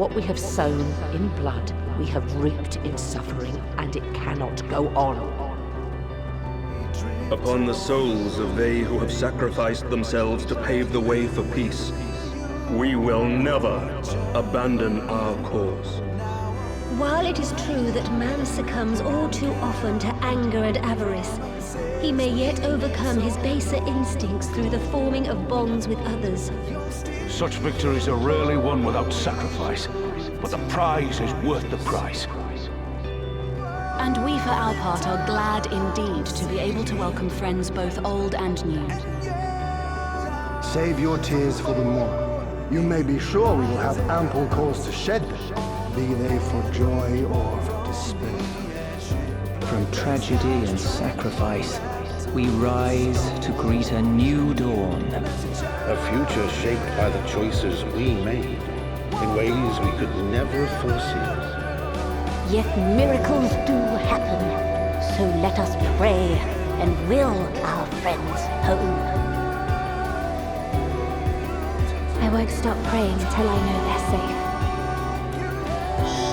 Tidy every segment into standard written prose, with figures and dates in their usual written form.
What we have sown in blood, we have reaped in suffering, and it cannot go on. Upon the souls of they who have sacrificed themselves to pave the way for peace, we will never abandon our cause. While it is true that man succumbs all too often to anger and avarice, he may yet overcome his baser instincts through the forming of bonds with others. Such victories are rarely won without sacrifice, but the prize is worth the price. And we, for our part, are glad indeed to be able to welcome friends both old and new. Save your tears for the morrow. You may be sure we will have ample cause to shed them, be they for joy or for despair. From tragedy and sacrifice, we rise to greet a new dawn. A future shaped by the choices we made, in ways we could never foresee. Yet miracles do happen, so let us pray and will our friends home. I won't stop praying until I know they're safe.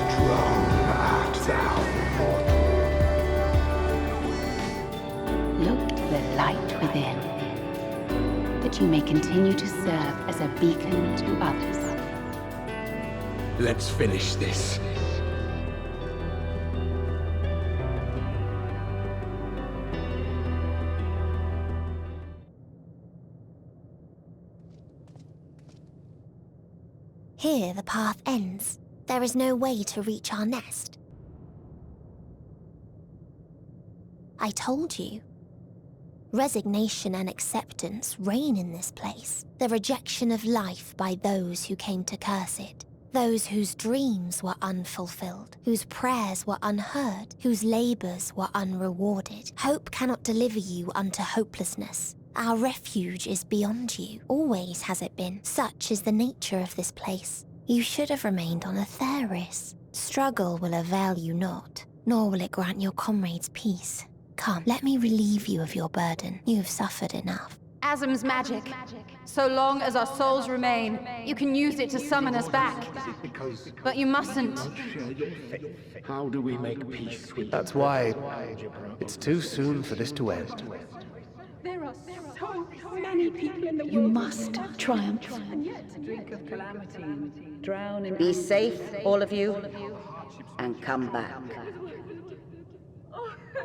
Strong art thou, mortal. Look to the light within, that you may continue to serve as a beacon to others. Let's finish this. Here the path ends. There is no way to reach our nest. I told you. Resignation and acceptance reign in this place. The rejection of life by those who came to curse it. Those whose dreams were unfulfilled, whose prayers were unheard, whose labors were unrewarded. Hope cannot deliver you unto hopelessness. Our refuge is beyond you, always has it been. Such is the nature of this place. You should have remained on Atheris. Struggle will avail you not, nor will it grant your comrades peace. Come, let me relieve you of your burden. You have suffered enough. Asm's magic. So long as our souls remain, you can use it to summon us back. But you mustn't. How do we make peace with That's why it's too soon for this to end. There are so many people in the world. You must triumph. Drink of calamity and drown in... Be safe, all of you, and come back.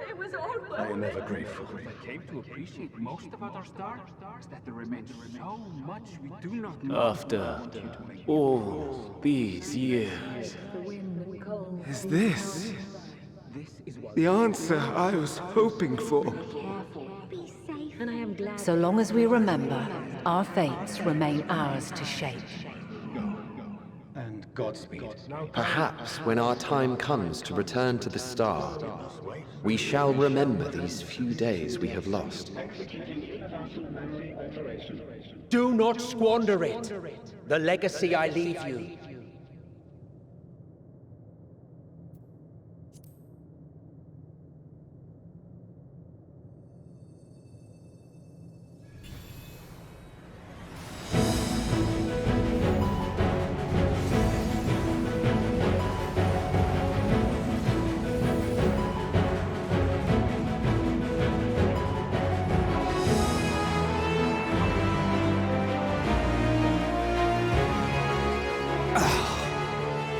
It was all I am ever grateful. I came to appreciate most about our star is that there remains so much we do not know. After all these years, is this the answer I was hoping for? So long as we remember, our fates remain ours to shape. And Godspeed. Perhaps when our time comes to return to the star, we shall remember these few days we have lost. Do not squander it. The legacy I leave you.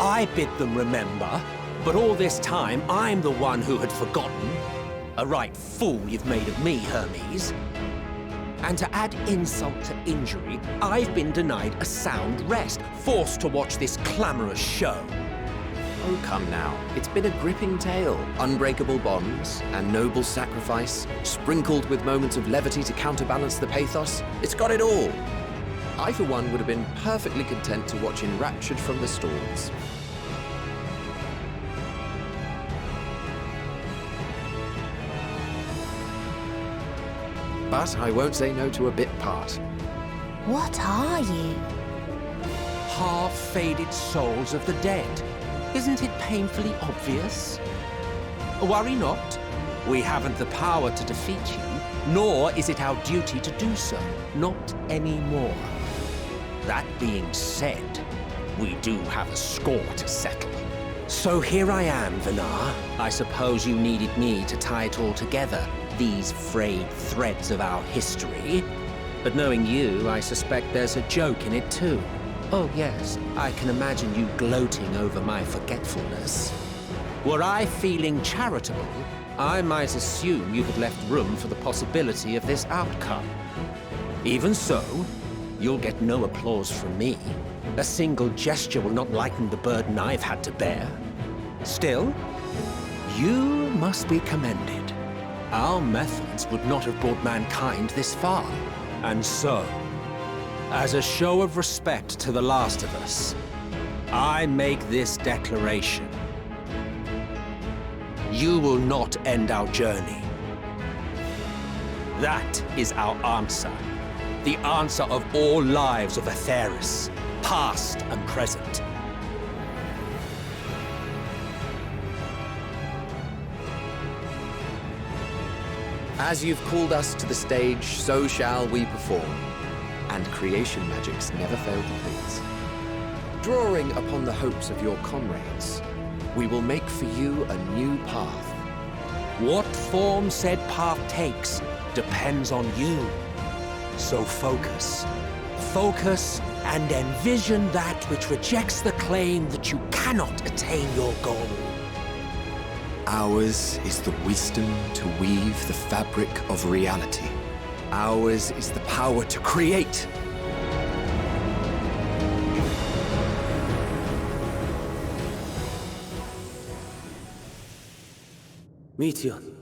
I bid them remember, but all this time I'm the one who had forgotten. A right fool you've made of me, Hermes. And to add insult to injury, I've been denied a sound rest, forced to watch this clamorous show. Oh, come now. It's been a gripping tale. Unbreakable bonds and noble sacrifice, sprinkled with moments of levity to counterbalance the pathos. It's got it all. I, for one, would have been perfectly content to watch enraptured from the stalls. But I won't say no to a bit part. What are you? Half-faded souls of the dead. Isn't it painfully obvious? Worry not. We haven't the power to defeat you, nor is it our duty to do so. Not anymore. That being said, we do have a score to settle. So here I am, Vinar. I suppose you needed me to tie it all together, these frayed threads of our history. But knowing you, I suspect there's a joke in it too. Oh yes, I can imagine you gloating over my forgetfulness. Were I feeling charitable, I might assume you had left room for the possibility of this outcome. Even so, you'll get no applause from me. A single gesture will not lighten the burden I've had to bear. Still, you must be commended. Our methods would not have brought mankind this far. And so, as a show of respect to the last of us, I make this declaration. You will not end our journey. That is our answer. The answer of all lives of Aetheris, past and present. As you've called us to the stage, so shall we perform. And creation magics never fail to please. Drawing upon the hopes of your comrades, we will make for you a new path. What form said path takes depends on you. So focus. Focus and envision that which rejects the claim that you cannot attain your goal. Ours is the wisdom to weave the fabric of reality. Ours is the power to create. Meteion,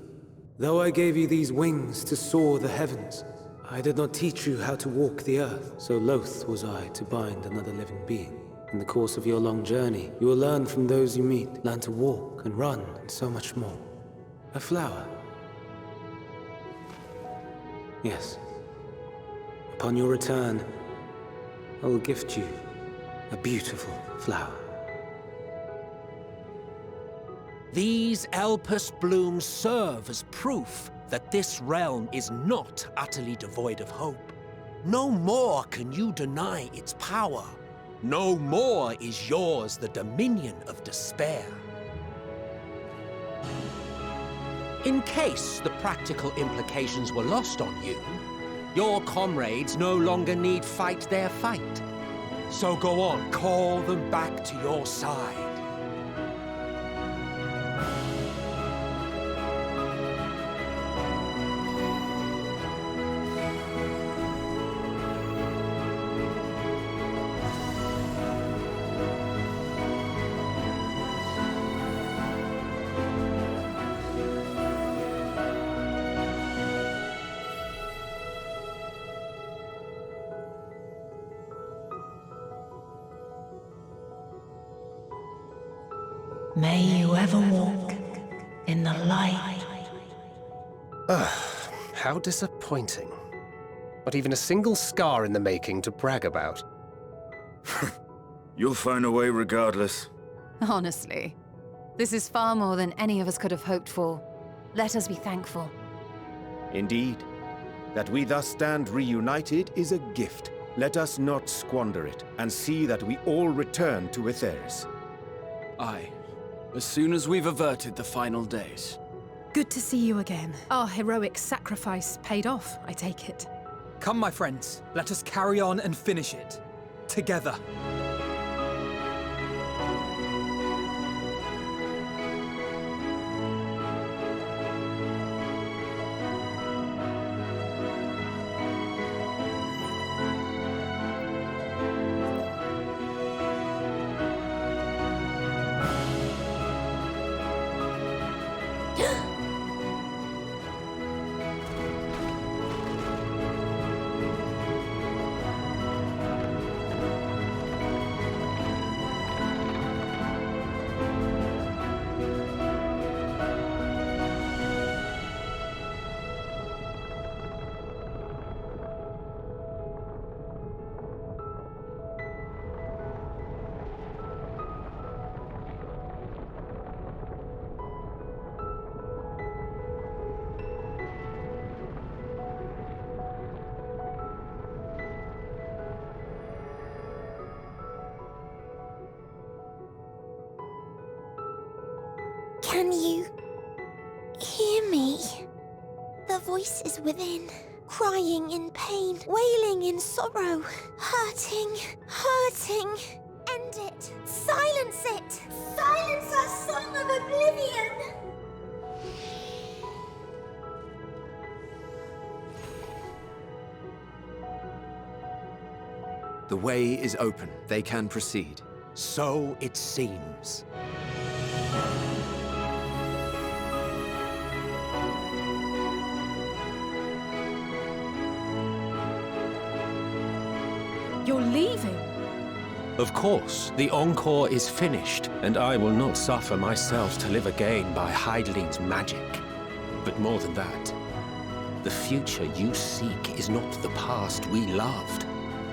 though I gave you these wings to soar the heavens, I did not teach you how to walk the earth, so loath was I to bind another living being. In the course of your long journey, you will learn from those you meet, learn to walk and run and so much more. A flower. Yes. Upon your return, I will gift you a beautiful flower. These Elpis blooms serve as proof that this realm is not utterly devoid of hope. No more can you deny its power. No more is yours the dominion of despair. In case the practical implications were lost on you, your comrades no longer need fight their fight. So go on, call them back to your side. May you ever walk in the light. How disappointing. Not even a single scar in the making to brag about. You'll find a way regardless. Honestly, this is far more than any of us could have hoped for. Let us be thankful. Indeed. That we thus stand reunited is a gift. Let us not squander it, and see that we all return to Aetheris. Aye. As soon as we've averted the final days. Good to see you again. Our heroic sacrifice paid off, I take it. Come, my friends. Let us carry on and finish it. Together. Can you hear me? The voice is within, crying in pain, wailing in sorrow, hurting. End it! Silence it! Silence our song of oblivion! The way is open. They can proceed. So it seems. You're leaving? Of course, the encore is finished, and I will not suffer myself to live again by Heideling's magic. But more than that, the future you seek is not the past we loved.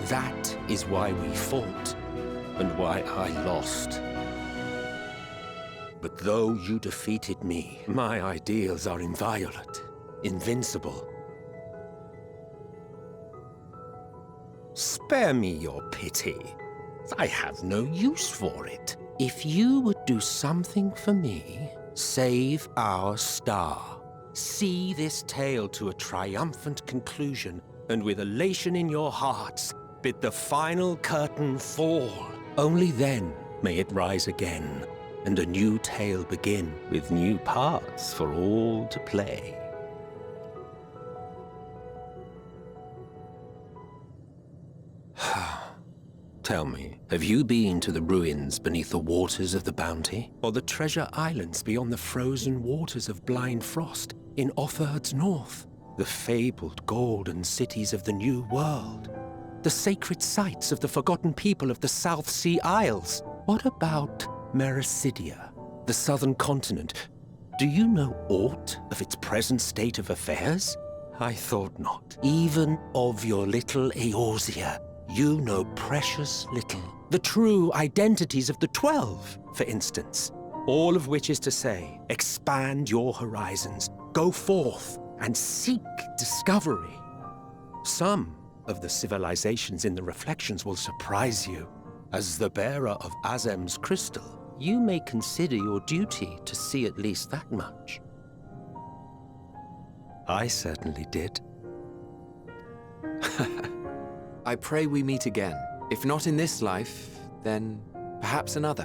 That is why we fought, and why I lost. But though you defeated me, my ideals are inviolate, invincible. Spare me your pity. I have no use for it. If you would do something for me, save our star. See this tale to a triumphant conclusion, and with elation in your hearts, bid the final curtain fall. Only then may it rise again, and a new tale begin, with new parts for all to play. Tell me, have you been to the ruins beneath the waters of the Bounty? Or the treasure islands beyond the frozen waters of Blind Frost in Offerd's north? The fabled golden cities of the New World? The sacred sites of the forgotten people of the South Sea Isles? What about Mericidia, the southern continent? Do you know aught of its present state of affairs? I thought not. Even of your little Eorzea, you know precious little. The true identities of the 12, for instance. All of which is to say, expand your horizons, go forth, and seek discovery. Some of the civilizations in the reflections will surprise you. As the bearer of Azem's crystal, you may consider your duty to see at least that much. I certainly did. I pray we meet again. If not in this life, then perhaps another.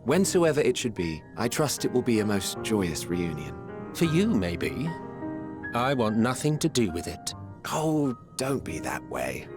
Whensoever it should be, I trust it will be a most joyous reunion. For you, maybe. I want nothing to do with it. Oh, don't be that way.